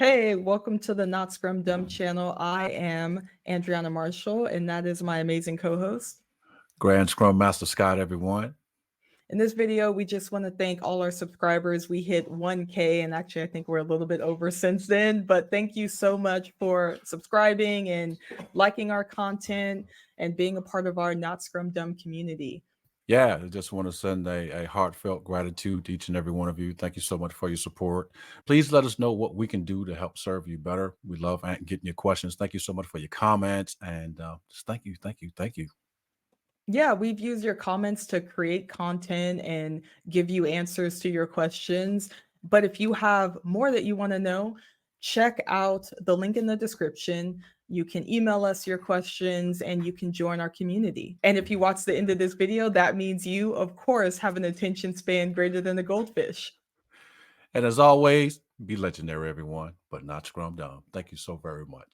Hey, welcome to the Not Scrum Dumb channel. I am Adriana Marshall, and that is my amazing co-host. Grand Scrum Master Scott, everyone. In this video, we just want to thank all our subscribers. We hit 1K, and actually, I think we're a little bit over since then. But thank you so much for subscribing and liking our content and being a part of our Not Scrum Dumb community. Yeah, I just want to send a heartfelt gratitude to each and every one of you. Thank you so much for your support. Please let us know what we can do to help serve you better. We love getting your questions. Thank you so much for your comments. And just thank you, thank you, thank you. Yeah, we've used your comments to create content and give you answers to your questions. But if you have more that you want to know, check out the link in the description. You can email us your questions and you can join our community. And if you watch the end of this video, that means you, of course, have an attention span greater than a goldfish. And as always, be legendary, everyone, but not Scrum Dumb. Thank you so very much.